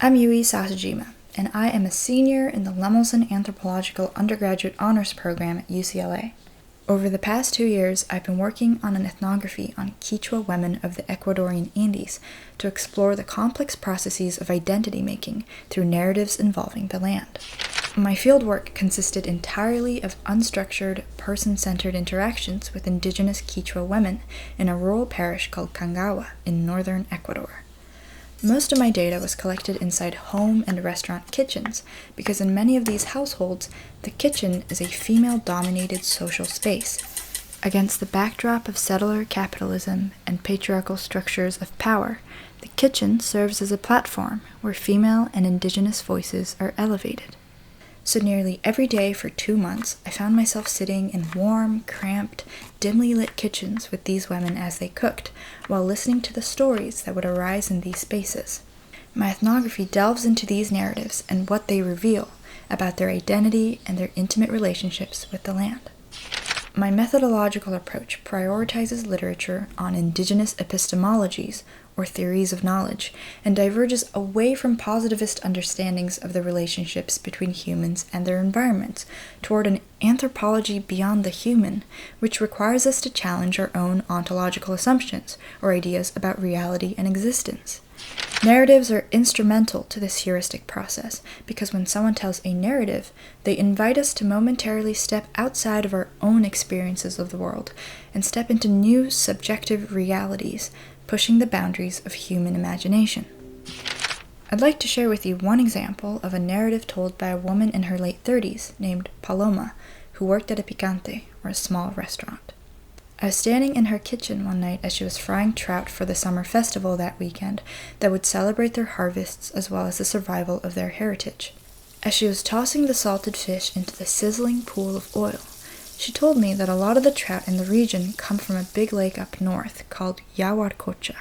I'm Yui Sasajima, and I am a senior in the Lemelson Anthropological undergraduate honors program at UCLA. Over the past 2 years, I've been working on an ethnography on Quechua women of the Ecuadorian Andes to explore the complex processes of identity making through narratives involving the land. My fieldwork consisted entirely of unstructured, person-centered interactions with indigenous Quechua women in a rural parish called Cangahua in northern Ecuador. Most of my data was collected inside home and restaurant kitchens, because in many of these households, the kitchen is a female-dominated social space. Against the backdrop of settler capitalism and patriarchal structures of power, the kitchen serves as a platform where female and indigenous voices are elevated. So nearly every day for 2 months, I found myself sitting in warm, cramped, dimly lit kitchens with these women as they cooked, while listening to the stories that would arise in these spaces. My ethnography delves into these narratives and what they reveal about their identity and their intimate relationships with the land. My methodological approach prioritizes literature on indigenous epistemologies, or theories of knowledge, and diverges away from positivist understandings of the relationships between humans and their environments toward an anthropology beyond the human, which requires us to challenge our own ontological assumptions or ideas about reality and existence. Narratives are instrumental to this heuristic process because when someone tells a narrative, they invite us to momentarily step outside of our own experiences of the world and step into new subjective realities, pushing the boundaries of human imagination. I'd like to share with you one example of a narrative told by a woman in her late 30s named Paloma, who worked at a picante, or a small restaurant. I was standing in her kitchen one night as she was frying trout for the summer festival that weekend that would celebrate their harvests as well as the survival of their heritage. As she was tossing the salted fish into the sizzling pool of oil, she told me that a lot of the trout in the region come from a big lake up north called Yawarcocha,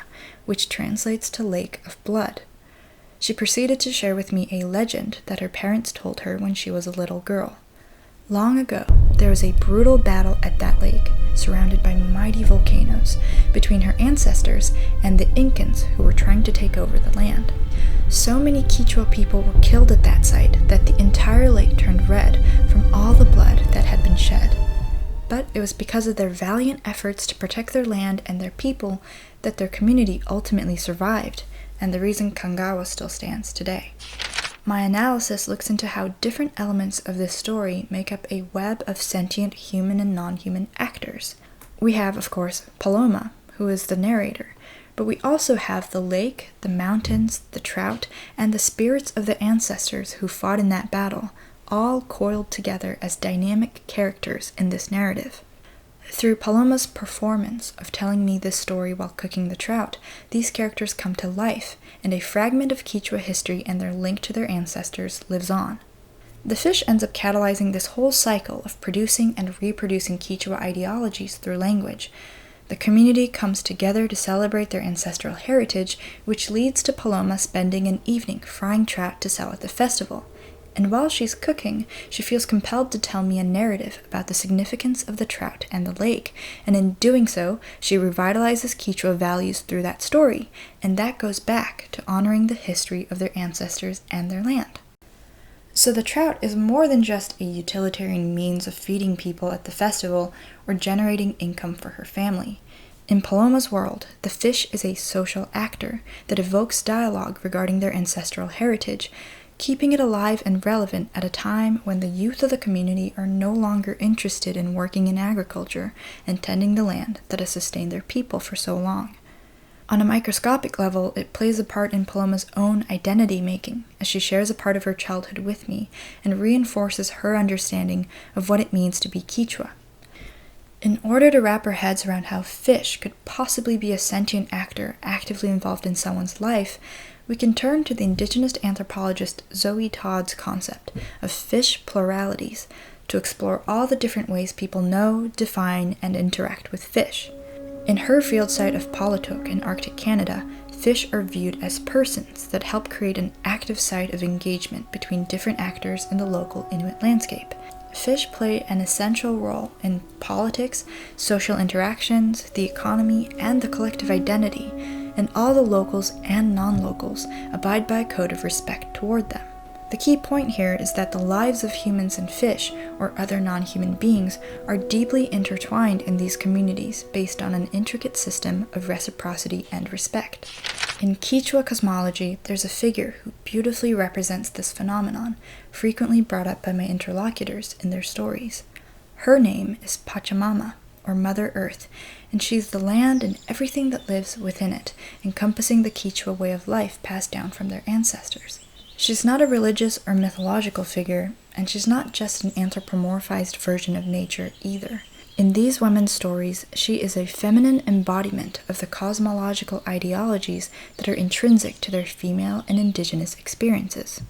which translates to Lake of Blood. She proceeded to share with me a legend that her parents told her when she was a little girl. Long ago, there was a brutal battle at that lake, surrounded by mighty volcanoes, between her ancestors and the Incans who were trying to take over the land. So many Quechua people were killed at that site that the entire lake turned red from all the blood that had been shed. But it was because of their valiant efforts to protect their land and their people that their community ultimately survived, and the reason Cangahua still stands today. My analysis looks into how different elements of this story make up a web of sentient human and non-human actors. We have, of course, Paloma, who is the narrator, but we also have the lake, the mountains, the trout, and the spirits of the ancestors who fought in that battle, all coiled together as dynamic characters in this narrative. Through Paloma's performance of telling me this story while cooking the trout, these characters come to life, and a fragment of Quechua history and their link to their ancestors lives on. The fish ends up catalyzing this whole cycle of producing and reproducing Quechua ideologies through language. The community comes together to celebrate their ancestral heritage, which leads to Paloma spending an evening frying trout to sell at the festival. And while she's cooking, she feels compelled to tell me a narrative about the significance of the trout and the lake, and in doing so, she revitalizes Quechua values through that story, and that goes back to honoring the history of their ancestors and their land. So the trout is more than just a utilitarian means of feeding people at the festival or generating income for her family. In Paloma's world, the fish is a social actor that evokes dialogue regarding their ancestral heritage, keeping it alive and relevant at a time when the youth of the community are no longer interested in working in agriculture and tending the land that has sustained their people for so long. On a microscopic level, it plays a part in Paloma's own identity making, as she shares a part of her childhood with me and reinforces her understanding of what it means to be Quechua. In order to wrap our heads around how fish could possibly be a sentient actor actively involved in someone's life, we can turn to the indigenous anthropologist Zoe Todd's concept of fish pluralities to explore all the different ways people know, define, and interact with fish. In her field site of Palotuk in Arctic Canada, fish are viewed as persons that help create an active site of engagement between different actors in the local Inuit landscape. Fish play an essential role in politics, social interactions, the economy, and the collective identity, and all the locals and non-locals abide by a code of respect toward them. The key point here is that the lives of humans and fish, or other non-human beings, are deeply intertwined in these communities based on an intricate system of reciprocity and respect. In Quechua cosmology, there's a figure who beautifully represents this phenomenon, frequently brought up by my interlocutors in their stories. Her name is Pachamama, or Mother Earth, and she's the land and everything that lives within it, encompassing the Quechua way of life passed down from their ancestors. She's not a religious or mythological figure, and she's not just an anthropomorphized version of nature either. In these women's stories, she is a feminine embodiment of the cosmological ideologies that are intrinsic to their female and indigenous experiences.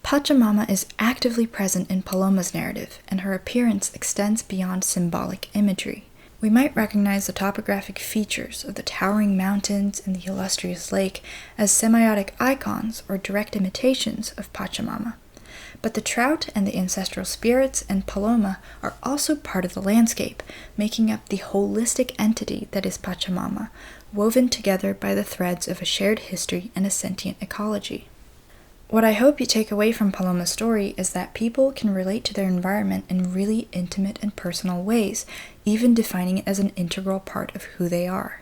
Pachamama is actively present in Paloma's narrative, and her appearance extends beyond symbolic imagery. We might recognize the topographic features of the towering mountains and the illustrious lake as semiotic icons or direct imitations of Pachamama. But the trout and the ancestral spirits and Paloma are also part of the landscape, making up the holistic entity that is Pachamama, woven together by the threads of a shared history and a sentient ecology. What I hope you take away from Paloma's story is that people can relate to their environment in really intimate and personal ways, even defining it as an integral part of who they are.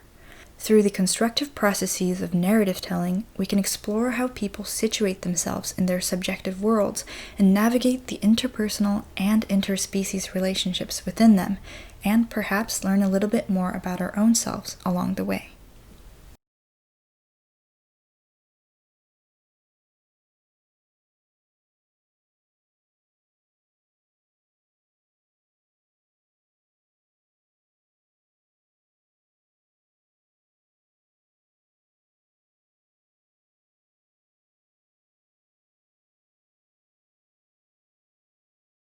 Through the constructive processes of narrative telling, we can explore how people situate themselves in their subjective worlds and navigate the interpersonal and interspecies relationships within them, and perhaps learn a little bit more about our own selves along the way.